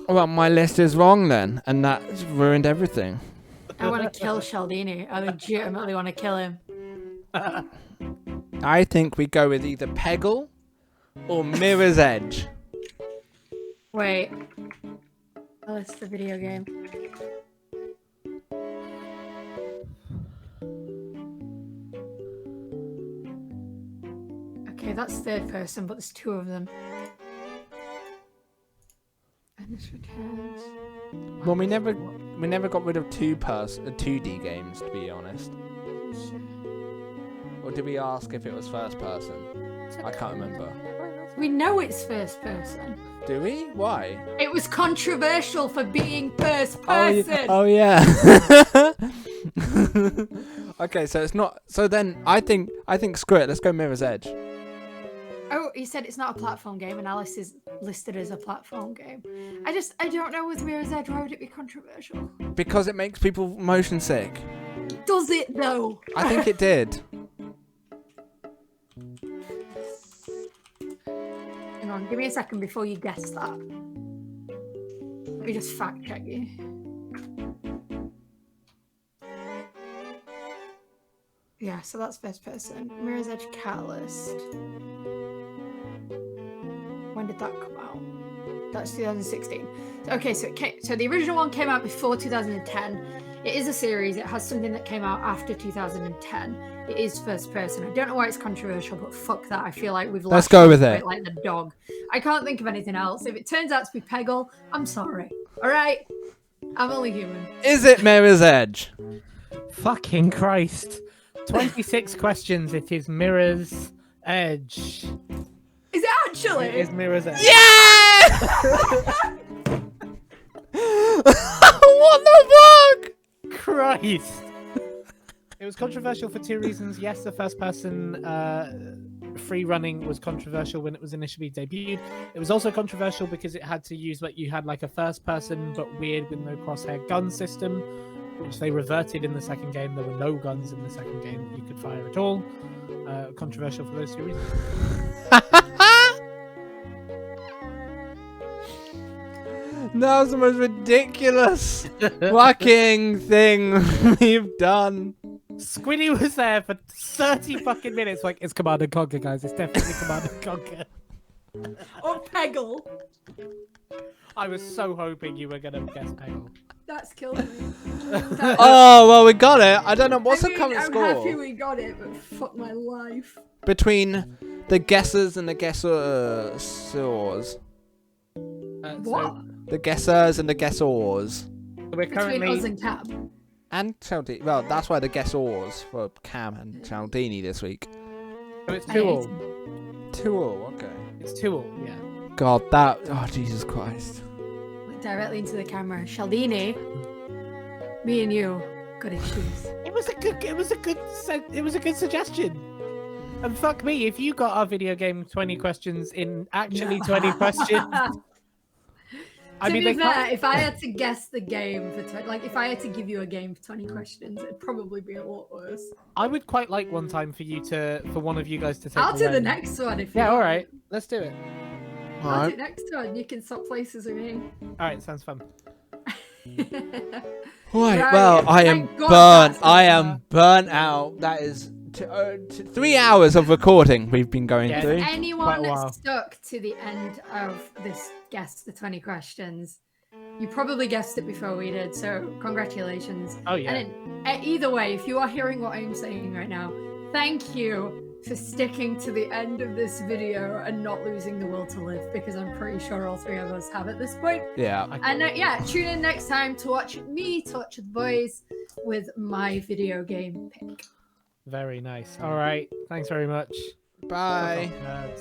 [SPEAKER 2] Well, my list is wrong then, and that's ruined everything.
[SPEAKER 3] I want to kill Cialdini. I legitimately want to kill him.
[SPEAKER 2] I think we go with either Peggle or Mirror's Edge.
[SPEAKER 3] Wait. Oh, it's the video game. Okay, that's third person, but there's 2 of them. And this returns.
[SPEAKER 2] Well, we never got rid of 2D games, to be honest. Or did we ask if it was first person? I can't remember.
[SPEAKER 3] We know it's first person.
[SPEAKER 2] Do we? Why?
[SPEAKER 3] It was controversial for being first person.
[SPEAKER 2] Oh yeah. Okay, so it's not. So then I think screw it. Let's go Mirror's Edge.
[SPEAKER 3] Oh, he said it's not a platform game, and Alice is listed as a platform game. I don't know with Mirror's Edge, why would it be controversial?
[SPEAKER 2] Because it makes people motion sick.
[SPEAKER 3] Does it though?
[SPEAKER 2] I think it did.
[SPEAKER 3] Hang on. Give me a second before you guess that. Let me just fact check you. Yeah, so that's first person. Mirror's Edge Catalyst. When did that come out? That's 2016. Okay, so so the original one came out before 2010. It is a series. It has something that came out after 2010. It is first person. I don't know why it's controversial, but fuck that. I feel like we've
[SPEAKER 2] Let's go with it.
[SPEAKER 3] Like the dog. I can't think of anything else. If it turns out to be Peggle, I'm sorry. All right, I'm only human.
[SPEAKER 2] Is it Mirror's Edge?
[SPEAKER 1] Fucking Christ. 26 questions. It is Mirror's Edge.
[SPEAKER 3] Is it actually?
[SPEAKER 1] It is Mirror's Edge.
[SPEAKER 2] Yeah! What the fuck?
[SPEAKER 1] Christ. It was controversial for two reasons. Yes, the first person free running was controversial when it was initially debuted. It was also controversial because it had to use you had like a first person but weird with no crosshair gun system, which they reverted in the second game. There were no guns in the second game that you could fire at all. Controversial for those two reasons.
[SPEAKER 2] That was the most ridiculous fucking thing we've done.
[SPEAKER 1] Squiddy was there for 30 fucking minutes. Like, it's Command and Conquer, guys. It's definitely Command and Conquer.
[SPEAKER 3] Or Peggle.
[SPEAKER 1] I was so hoping you were gonna guess Peggle.
[SPEAKER 3] That's killing me.
[SPEAKER 2] Oh, well, we got it. I don't know. What's the current
[SPEAKER 3] I'm
[SPEAKER 2] score?
[SPEAKER 3] happy we got it, but fuck my life.
[SPEAKER 2] Between the guessers and the guessers.
[SPEAKER 3] What?
[SPEAKER 2] The guessers and the guessors.
[SPEAKER 1] We're
[SPEAKER 3] Between
[SPEAKER 1] currently
[SPEAKER 3] us and Cam.
[SPEAKER 2] And Cialdini. Well, that's why the guessors for Cam and Cialdini this week.
[SPEAKER 1] so it's 2-all.
[SPEAKER 2] 2-2, okay.
[SPEAKER 1] It's 2-all, yeah.
[SPEAKER 2] God, that. Oh, Jesus Christ.
[SPEAKER 3] Look directly into the camera. Cialdini, me and you got issues.
[SPEAKER 1] It was a good suggestion. And fuck me, if you got our video game 20 questions in actually 20 questions.
[SPEAKER 3] To be fair, if I had to guess the game for 20, like if I had to give you a game for 20 questions, it'd probably be a lot worse.
[SPEAKER 1] I would quite like one time for one of you guys to take.
[SPEAKER 3] I'll do the next one if you
[SPEAKER 1] Yeah,
[SPEAKER 3] want.
[SPEAKER 1] all right, let's do it.
[SPEAKER 3] I'll do next one. You can swap places with me.
[SPEAKER 1] All right, sounds fun.
[SPEAKER 2] Right, well, I am burnt. I am burnt out. That is 3 hours of recording we've been going through.
[SPEAKER 1] Quite a
[SPEAKER 3] Anyone
[SPEAKER 1] while.
[SPEAKER 3] that's stuck to the end of this guess the 20 questions, you probably guessed it before we did, so congratulations.
[SPEAKER 1] Oh yeah.
[SPEAKER 3] And either way, if you are hearing what I'm saying right now, thank you for sticking to the end of this video and not losing the will to live, because I'm pretty sure all three of us have at this point.
[SPEAKER 2] Yeah.
[SPEAKER 3] And yeah, tune in next time to watch me touch the boys with my video game pick.
[SPEAKER 1] Very nice. All right. Thanks very much.
[SPEAKER 2] Bye.
[SPEAKER 1] Nerds.